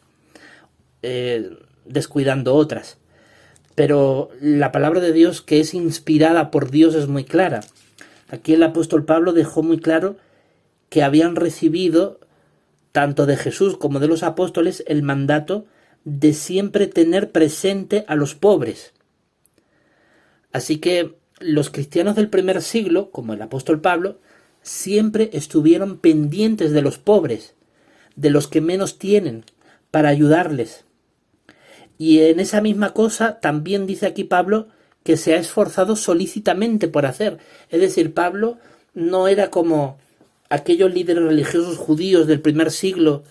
descuidando otras. Pero la palabra de Dios, que es inspirada por Dios, es muy clara. Aquí el apóstol Pablo dejó muy claro que habían recibido, tanto de Jesús como de los apóstoles, el mandato de siempre tener presente a los pobres. Así que los cristianos del primer siglo, como el apóstol Pablo, siempre estuvieron pendientes de los pobres, de los que menos tienen, para ayudarles. Y en esa misma cosa también dice aquí Pablo que se ha esforzado solícitamente por hacer. Es decir, Pablo no era como aquellos líderes religiosos judíos del primer siglo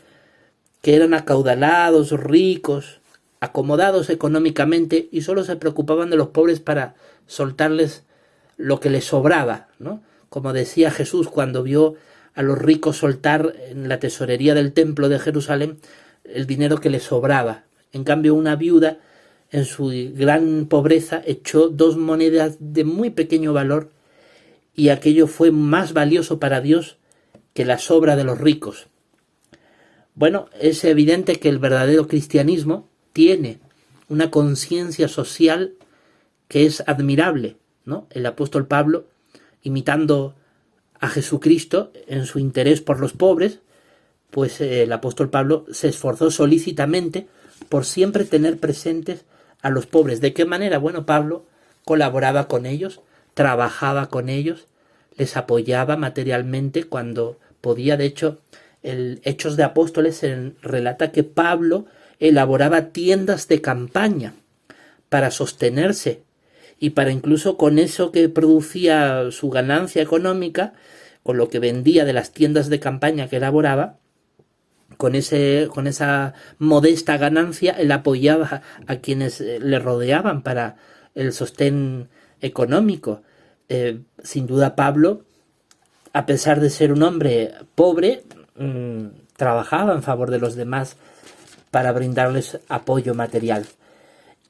que eran acaudalados, ricos, acomodados económicamente y solo se preocupaban de los pobres para soltarles lo que les sobraba, ¿no? Como decía Jesús cuando vio a los ricos soltar en la tesorería del templo de Jerusalén el dinero que les sobraba. En cambio, una viuda, en su gran pobreza, echó 2 monedas de muy pequeño valor y aquello fue más valioso para Dios que la sobra de los ricos. Bueno, es evidente que el verdadero cristianismo tiene una conciencia social que es admirable, ¿no? El apóstol Pablo, imitando a Jesucristo en su interés por los pobres, pues el apóstol Pablo se esforzó solícitamente por siempre tener presentes a los pobres. ¿De qué manera? Bueno, Pablo colaboraba con ellos, trabajaba con ellos, les apoyaba materialmente cuando podía. De hecho, el Hechos de Apóstoles relata que Pablo elaboraba tiendas de campaña para sostenerse y para incluso con eso que producía su ganancia económica, con lo que vendía de las tiendas de campaña que elaboraba, con esa modesta ganancia, él apoyaba a quienes le rodeaban para el sostén económico. Sin duda Pablo, a pesar de ser un hombre pobre, trabajaba en favor de los demás para brindarles apoyo material.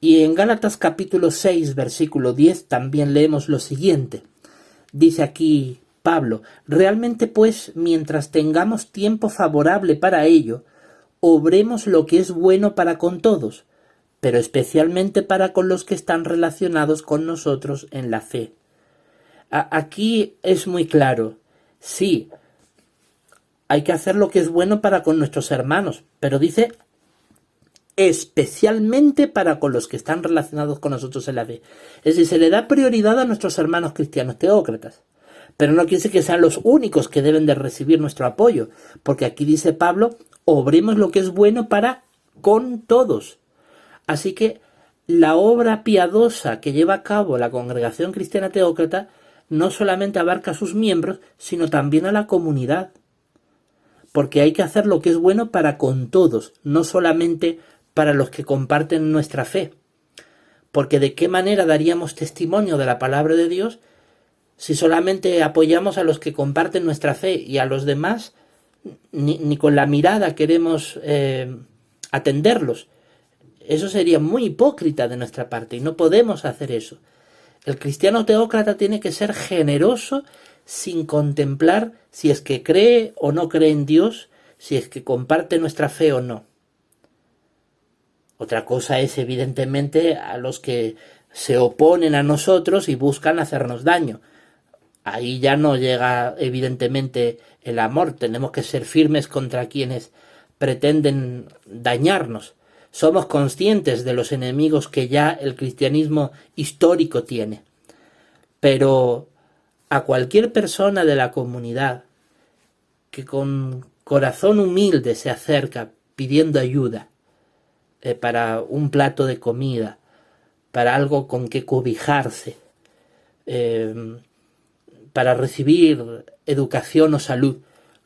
Y en Gálatas capítulo 6, versículo 10 también leemos lo siguiente. Dice aquí Pablo: realmente pues, mientras tengamos tiempo favorable para ello, obremos lo que es bueno para con todos, pero especialmente para con los que están relacionados con nosotros en la fe. Aquí es muy claro, sí, hay que hacer lo que es bueno para con nuestros hermanos, pero dice especialmente para con los que están relacionados con nosotros en la fe. Es decir, se le da prioridad a nuestros hermanos cristianos teócratas, pero no quiere decir que sean los únicos que deben de recibir nuestro apoyo, porque aquí dice Pablo, obremos lo que es bueno para con todos. Así que la obra piadosa que lleva a cabo la Congregación Cristiana Teócrata no solamente abarca a sus miembros, sino también a la comunidad, porque hay que hacer lo que es bueno para con todos, no solamente para los que comparten nuestra fe. Porque ¿de qué manera daríamos testimonio de la palabra de Dios si solamente apoyamos a los que comparten nuestra fe y a los demás ni con la mirada queremos atenderlos? Eso sería muy hipócrita de nuestra parte y no podemos hacer eso. El cristiano teócrata tiene que ser generoso sin contemplar si es que cree o no cree en Dios, si es que comparte nuestra fe o no. Otra cosa es, evidentemente, a los que se oponen a nosotros y buscan hacernos daño. Ahí ya no llega, evidentemente, el amor. Tenemos que ser firmes contra quienes pretenden dañarnos. Somos conscientes de los enemigos que ya el cristianismo histórico tiene. Pero a cualquier persona de la comunidad que con corazón humilde se acerca pidiendo ayuda, para un plato de comida, para algo con que cobijarse, para recibir educación o salud,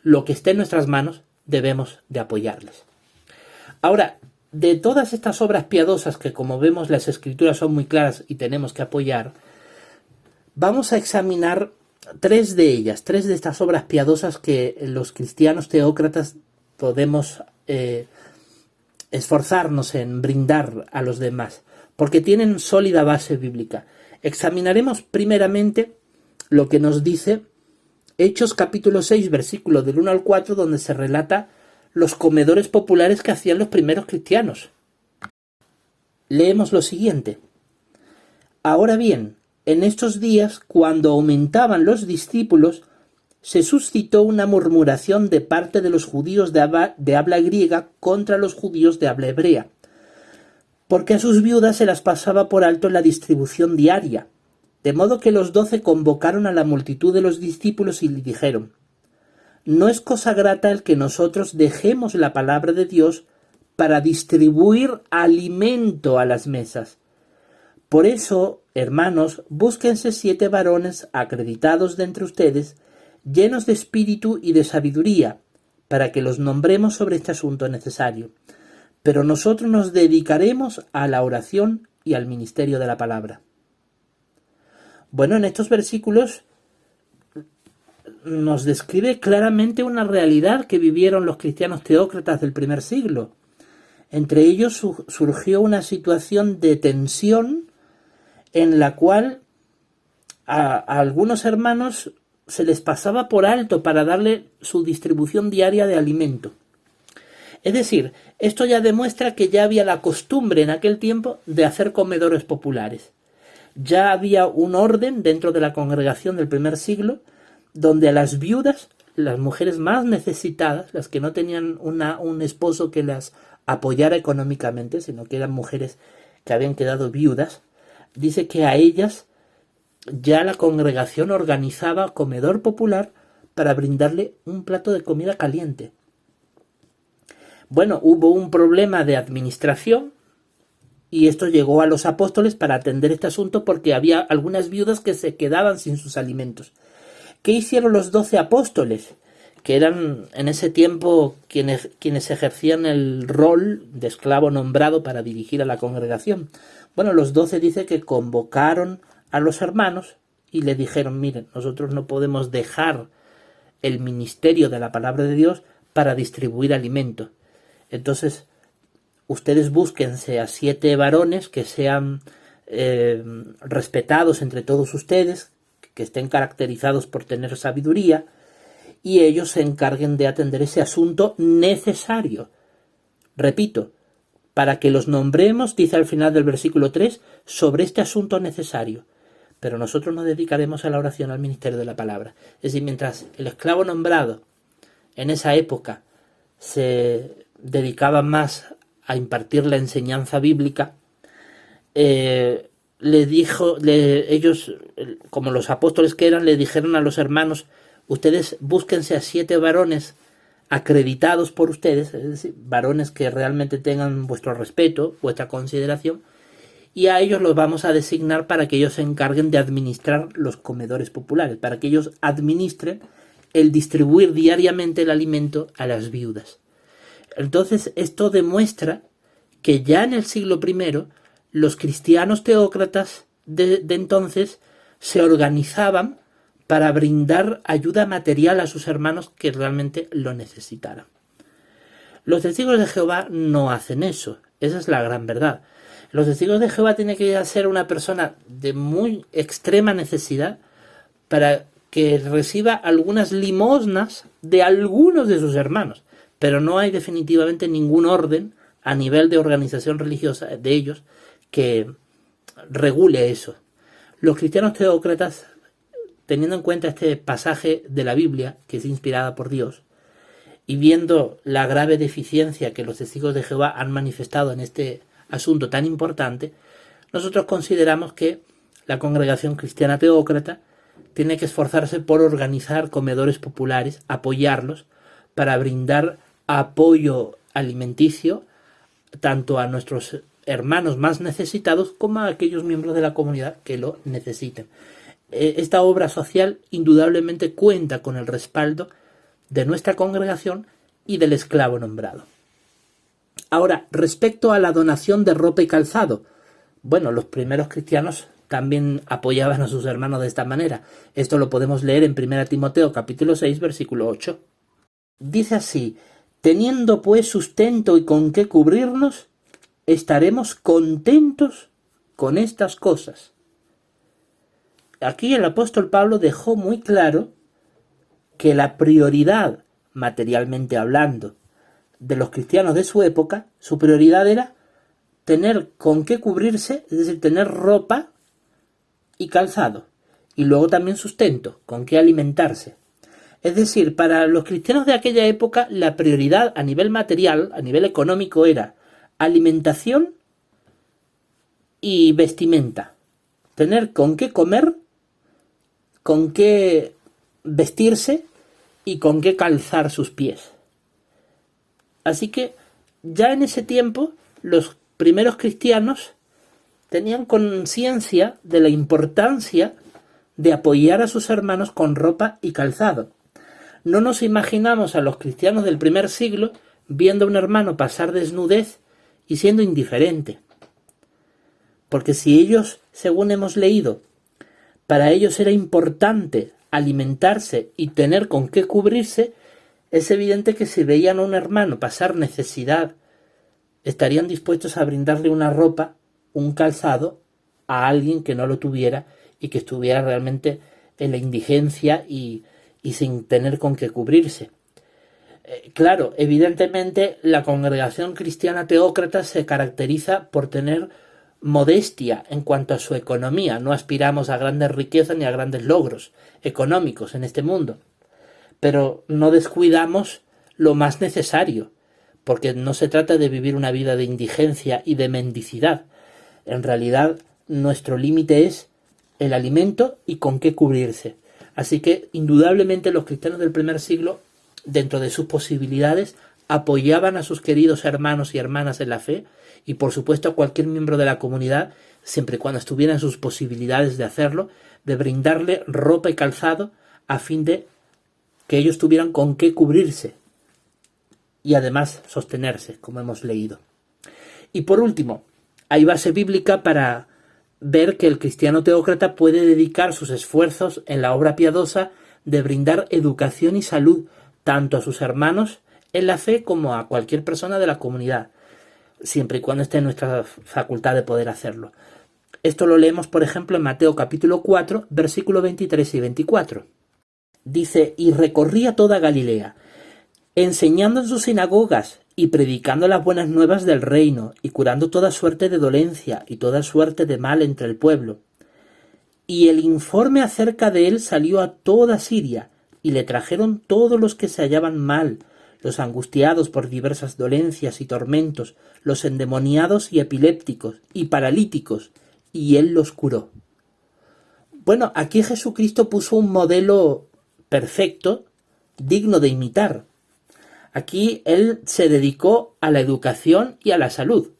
lo que esté en nuestras manos, debemos de apoyarles. Ahora, de todas estas obras piadosas que, como vemos, las Escrituras son muy claras y tenemos que apoyar, vamos a examinar tres de ellas, tres de estas obras piadosas que los cristianos teócratas podemos esforzarnos en brindar a los demás, porque tienen sólida base bíblica. Examinaremos primeramente lo que nos dice Hechos capítulo 6, versículo del 1 al 4, donde se relata los comedores populares que hacían los primeros cristianos. Leemos lo siguiente. Ahora bien, en estos días, cuando aumentaban los discípulos, se suscitó una murmuración de parte de los judíos de habla griega contra los judíos de habla hebrea, porque a sus viudas se las pasaba por alto en la distribución diaria, de modo que los 12 convocaron a la multitud de los discípulos y le dijeron, no es cosa grata el que nosotros dejemos la palabra de Dios para distribuir alimento a las mesas. Por eso, hermanos, búsquense 7 varones acreditados de entre ustedes, llenos de espíritu y de sabiduría, para que los nombremos sobre este asunto necesario. Pero nosotros nos dedicaremos a la oración y al ministerio de la palabra. Bueno, en estos versículos nos describe claramente una realidad que vivieron los cristianos teócratas del primer siglo. Entre ellos surgió una situación de tensión en la cual a algunos hermanos se les pasaba por alto para darle su distribución diaria de alimento. Es decir, esto ya demuestra que ya había la costumbre en aquel tiempo de hacer comedores populares. Ya había un orden dentro de la congregación del primer siglo donde a las viudas, las mujeres más necesitadas, las que no tenían un esposo que las apoyara económicamente, sino que eran mujeres que habían quedado viudas, dice que a ellas ya la congregación organizaba comedor popular para brindarle un plato de comida caliente. Bueno, hubo un problema de administración y esto llegó a los apóstoles para atender este asunto porque había algunas viudas que se quedaban sin sus alimentos. ¿Qué hicieron los 12 apóstoles? Que eran en ese tiempo quienes ejercían el rol de esclavo nombrado para dirigir a la congregación. Bueno, los 12 dice que convocaron a los hermanos y le dijeron, miren, nosotros no podemos dejar el ministerio de la palabra de Dios para distribuir alimento. Entonces, ustedes búsquense a 7 varones que sean respetados entre todos ustedes, que estén caracterizados por tener sabiduría, y ellos se encarguen de atender ese asunto necesario. Repito, para que los nombremos, dice al final del versículo 3, sobre este asunto necesario. Pero nosotros nos dedicaremos a la oración, al ministerio de la palabra. Es decir, mientras el esclavo nombrado en esa época se dedicaban más a impartir la enseñanza bíblica, ellos, como los apóstoles que eran, le dijeron a los hermanos: ustedes búsquense a 7 varones acreditados por ustedes, es decir, varones que realmente tengan vuestro respeto, vuestra consideración, y a ellos los vamos a designar para que ellos se encarguen de administrar los comedores populares, para que ellos administren el distribuir diariamente el alimento a las viudas. Entonces, esto demuestra que ya en el siglo I los cristianos teócratas de entonces se organizaban para brindar ayuda material a sus hermanos que realmente lo necesitaran. Los testigos de Jehová no hacen eso, esa es la gran verdad. Los testigos de Jehová tienen que ser una persona de muy extrema necesidad para que reciba algunas limosnas de algunos de sus hermanos, pero no hay definitivamente ningún orden a nivel de organización religiosa de ellos que regule eso. Los cristianos teócratas, teniendo en cuenta este pasaje de la Biblia, que es inspirada por Dios, y viendo la grave deficiencia que los testigos de Jehová han manifestado en este asunto tan importante, nosotros consideramos que la congregación cristiana teócrata tiene que esforzarse por organizar comedores populares, apoyarlos, para brindar apoyo alimenticio tanto a nuestros hermanos más necesitados como a aquellos miembros de la comunidad que lo necesiten. Esta obra social indudablemente cuenta con el respaldo de nuestra congregación y del esclavo nombrado. Ahora, respecto a la donación de ropa y calzado, bueno, los primeros cristianos también apoyaban a sus hermanos de esta manera. Esto lo podemos leer en 1 Timoteo capítulo 6, versículo 8. Dice así: teniendo pues sustento y con qué cubrirnos, estaremos contentos con estas cosas. Aquí el apóstol Pablo dejó muy claro que la prioridad, materialmente hablando, de los cristianos de su época, su prioridad era tener con qué cubrirse, es decir, tener ropa y calzado, y luego también sustento, con qué alimentarse. Es decir, para los cristianos de aquella época, la prioridad a nivel material, a nivel económico, era alimentación y vestimenta. Tener con qué comer, con qué vestirse y con qué calzar sus pies. Así que ya en ese tiempo los primeros cristianos tenían conciencia de la importancia de apoyar a sus hermanos con ropa y calzado. No nos imaginamos a los cristianos del primer siglo viendo a un hermano pasar desnudez y siendo indiferente. Porque si ellos, según hemos leído, para ellos era importante alimentarse y tener con qué cubrirse, es evidente que si veían a un hermano pasar necesidad, estarían dispuestos a brindarle una ropa, un calzado, a alguien que no lo tuviera y que estuviera realmente en la indigencia y sin tener con qué cubrirse. Claro, evidentemente la congregación cristiana teócrata se caracteriza por tener modestia en cuanto a su economía. No aspiramos a grandes riquezas ni a grandes logros económicos en este mundo, pero no descuidamos lo más necesario, porque no se trata de vivir una vida de indigencia y de mendicidad. En realidad, nuestro límite es el alimento y con qué cubrirse. Así que, indudablemente, los cristianos del primer siglo, dentro de sus posibilidades, apoyaban a sus queridos hermanos y hermanas en la fe, y por supuesto a cualquier miembro de la comunidad, siempre y cuando estuvieran sus posibilidades de hacerlo, de brindarle ropa y calzado a fin de que ellos tuvieran con qué cubrirse y además sostenerse, como hemos leído. Y por último, hay base bíblica para ver que el cristiano teócrata puede dedicar sus esfuerzos en la obra piadosa de brindar educación y salud tanto a sus hermanos en la fe como a cualquier persona de la comunidad, siempre y cuando esté en nuestra facultad de poder hacerlo. Esto lo leemos, por ejemplo, en Mateo capítulo 4, versículos 23 y 24. Dice: y recorría toda Galilea, enseñando en sus sinagogas y predicando las buenas nuevas del reino, y curando toda suerte de dolencia y toda suerte de mal entre el pueblo. Y el informe acerca de él salió a toda Siria, y le trajeron todos los que se hallaban mal, los angustiados por diversas dolencias y tormentos, los endemoniados y epilépticos y paralíticos, y él los curó. Bueno, aquí Jesucristo puso un modelo perfecto, digno de imitar. Aquí él se dedicó a la educación y a la salud.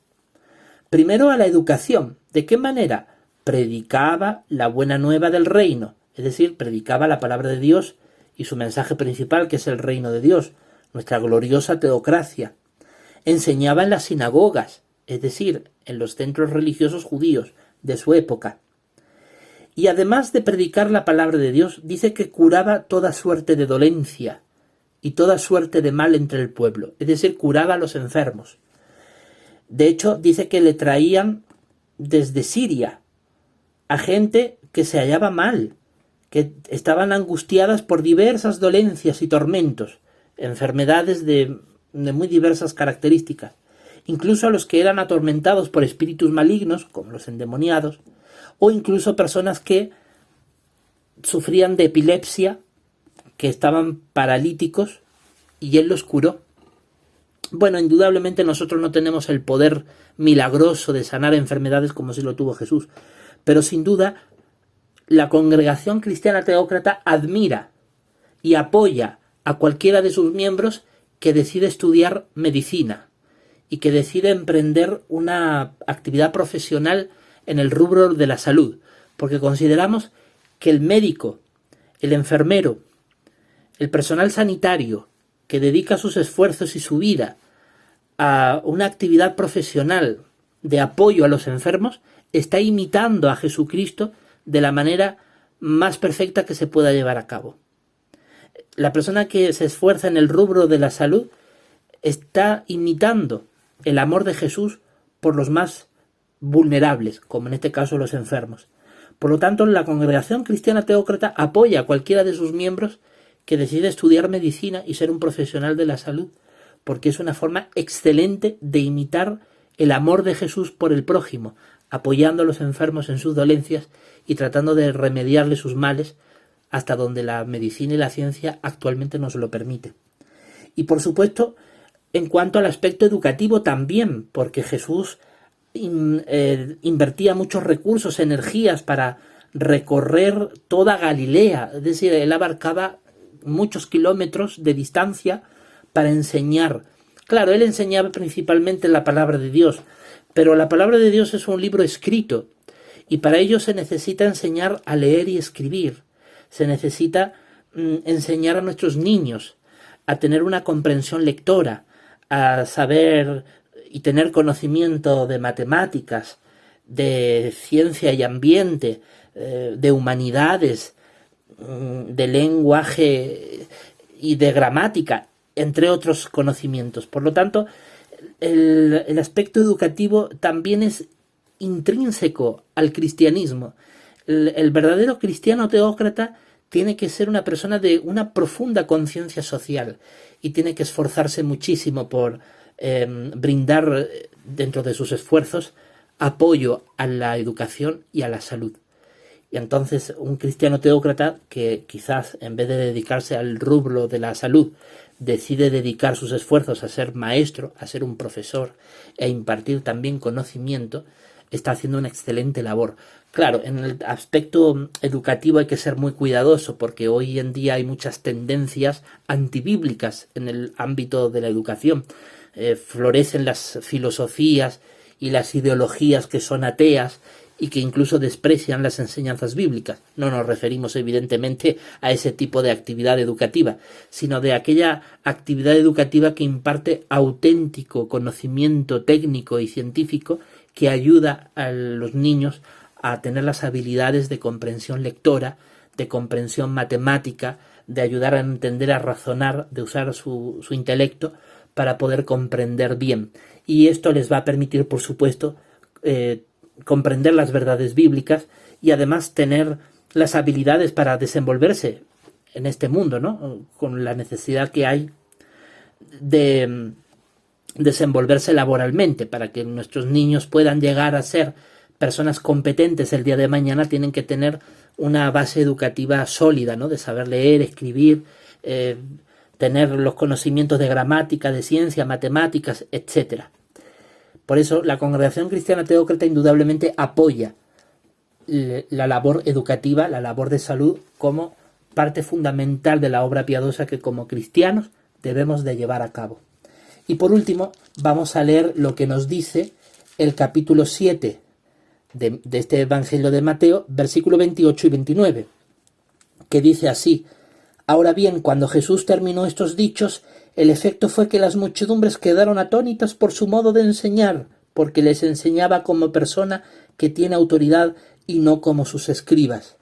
Primero a la educación. ¿De qué manera? Predicaba la buena nueva del reino, es decir, predicaba la palabra de Dios y su mensaje principal, que es el reino de Dios, nuestra gloriosa teocracia. Enseñaba en las sinagogas, es decir, en los centros religiosos judíos de su época. Y además de predicar la palabra de Dios, dice que curaba toda suerte de dolencia y toda suerte de mal entre el pueblo, es decir, curaba a los enfermos. De hecho, dice que le traían desde Siria a gente que se hallaba mal, que estaban angustiadas por diversas dolencias y tormentos, enfermedades de muy diversas características, incluso a los que eran atormentados por espíritus malignos, como los endemoniados, o incluso personas que sufrían de epilepsia, que estaban paralíticos, y él los curó. Bueno, indudablemente nosotros no tenemos el poder milagroso de sanar enfermedades como si lo tuvo Jesús, pero sin duda la congregación cristiana teócrata admira y apoya a cualquiera de sus miembros que decide estudiar medicina y que decide emprender una actividad profesional en el rubro de la salud, porque consideramos que el médico, el enfermero, el personal sanitario que dedica sus esfuerzos y su vida a una actividad profesional de apoyo a los enfermos, está imitando a Jesucristo de la manera más perfecta que se pueda llevar a cabo. La persona que se esfuerza en el rubro de la salud está imitando el amor de Jesús por los más vulnerables, como en este caso los enfermos. Por lo tanto, la congregación cristiana teócrata apoya a cualquiera de sus miembros que decide estudiar medicina y ser un profesional de la salud, porque es una forma excelente de imitar el amor de Jesús por el prójimo, apoyando a los enfermos en sus dolencias y tratando de remediarle sus males hasta donde la medicina y la ciencia actualmente nos lo permite. Y por supuesto, en cuanto al aspecto educativo también, porque Jesús invertía muchos recursos, energías para recorrer toda Galilea, es decir, él abarcaba muchos kilómetros de distancia para enseñar. Claro, él enseñaba principalmente la palabra de Dios, pero la palabra de Dios es un libro escrito y para ello se necesita enseñar a leer y escribir. Se necesita enseñar a nuestros niños a tener una comprensión lectora, a saber y tener conocimiento de matemáticas, de ciencia y ambiente, de humanidades, de lenguaje y de gramática, entre otros conocimientos. Por lo tanto, el aspecto educativo también es intrínseco al cristianismo. El verdadero cristiano teócrata tiene que ser una persona de una profunda conciencia social y tiene que esforzarse muchísimo por brindar dentro de sus esfuerzos apoyo a la educación y a la salud. Y entonces un cristiano teócrata que quizás en vez de dedicarse al rubro de la salud decide dedicar sus esfuerzos a ser maestro, a ser un profesor e impartir también conocimiento, está haciendo una excelente labor. Claro, en el aspecto educativo hay que ser muy cuidadoso porque hoy en día hay muchas tendencias antibíblicas en el ámbito de la educación. Florecen las filosofías y las ideologías que son ateas y que incluso desprecian las enseñanzas bíblicas. No nos referimos evidentemente a ese tipo de actividad educativa, sino de aquella actividad educativa que imparte auténtico conocimiento técnico y científico que ayuda a los niños a tener las habilidades de comprensión lectora, de comprensión matemática, de ayudar a entender, a razonar, de usar su intelecto para poder comprender bien. Y esto les va a permitir, por supuesto, comprender las verdades bíblicas y además tener las habilidades para desenvolverse en este mundo, ¿no? Con la necesidad que hay de desenvolverse laboralmente para que nuestros niños puedan llegar a ser personas competentes el día de mañana tienen que tener una base educativa sólida, ¿no? De saber leer, escribir, tener los conocimientos de gramática, de ciencia, matemáticas, etc. Por eso la Congregación Cristiana Teócrata indudablemente apoya la labor educativa, la labor de salud, como parte fundamental de la obra piadosa que como cristianos debemos de llevar a cabo. Y por último, vamos a leer lo que nos dice el capítulo 7 de este Evangelio de Mateo, versículos 28 y 29, que dice así: Ahora bien, cuando Jesús terminó estos dichos, el efecto fue que las muchedumbres quedaron atónitas por su modo de enseñar, porque les enseñaba como persona que tiene autoridad y no como sus escribas.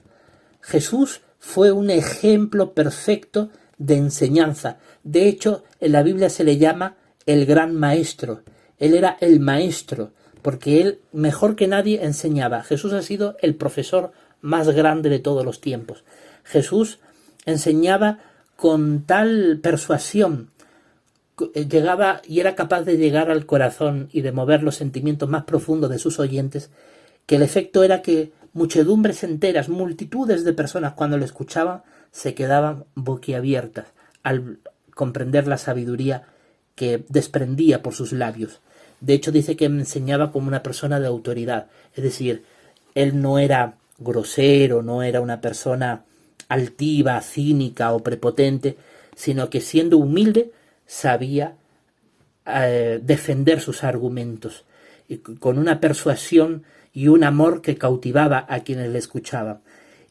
Jesús fue un ejemplo perfecto de enseñanza. De hecho, en la Biblia se le llama el gran maestro. Él era el maestro, porque él mejor que nadie enseñaba. Jesús ha sido el profesor más grande de todos los tiempos. Jesús enseñaba con tal persuasión, llegaba y era capaz de llegar al corazón y de mover los sentimientos más profundos de sus oyentes, que el efecto era que muchedumbres enteras, multitudes de personas, cuando lo escuchaban, se quedaban boquiabiertas al comprender la sabiduría que desprendía por sus labios. De hecho, dice que enseñaba como una persona de autoridad, es decir, él no era grosero, no era una persona altiva, cínica o prepotente, sino que siendo humilde sabía defender sus argumentos y con una persuasión y un amor que cautivaba a quienes le escuchaban.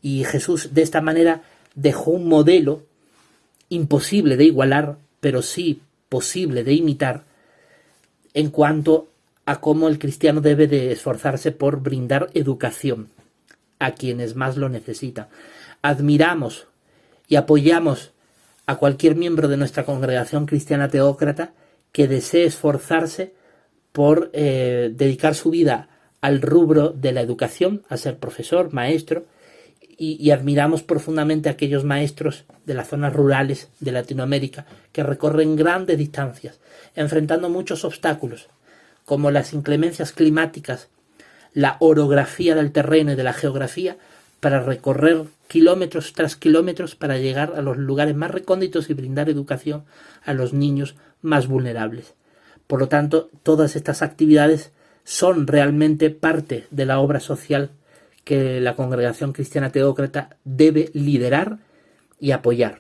Y Jesús de esta manera dejó un modelo imposible de igualar, pero sí posible de imitar, en cuanto a cómo el cristiano debe de esforzarse por brindar educación a quienes más lo necesitan. Admiramos y apoyamos a cualquier miembro de nuestra Congregación Cristiana Teócrata que desee esforzarse por dedicar su vida al rubro de la educación, a ser profesor, maestro, y admiramos profundamente a aquellos maestros de las zonas rurales de Latinoamérica que recorren grandes distancias, enfrentando muchos obstáculos, como las inclemencias climáticas, la orografía del terreno y de la geografía, para recorrer kilómetros tras kilómetros para llegar a los lugares más recónditos y brindar educación a los niños más vulnerables. Por lo tanto, todas estas actividades son realmente parte de la obra social que la Congregación Cristiana Teócrata debe liderar y apoyar.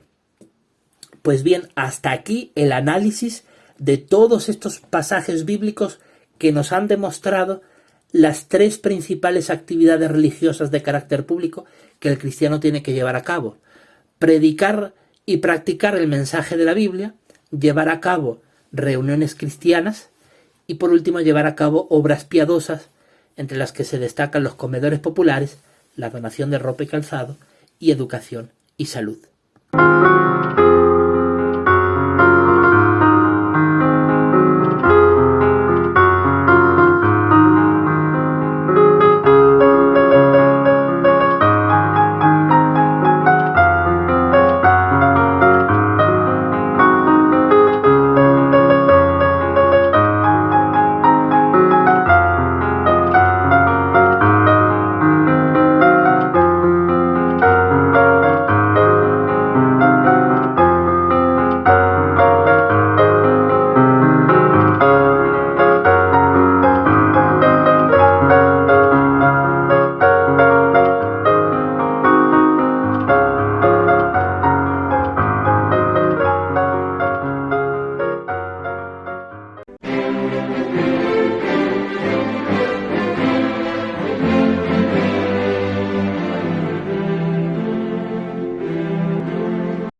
Pues bien, hasta aquí el análisis de todos estos pasajes bíblicos que nos han demostrado las tres principales actividades religiosas de carácter público que el cristiano tiene que llevar a cabo: predicar y practicar el mensaje de la Biblia, llevar a cabo reuniones cristianas y, por último, llevar a cabo obras piadosas, entre las que se destacan los comedores populares, la donación de ropa y calzado, y educación y salud.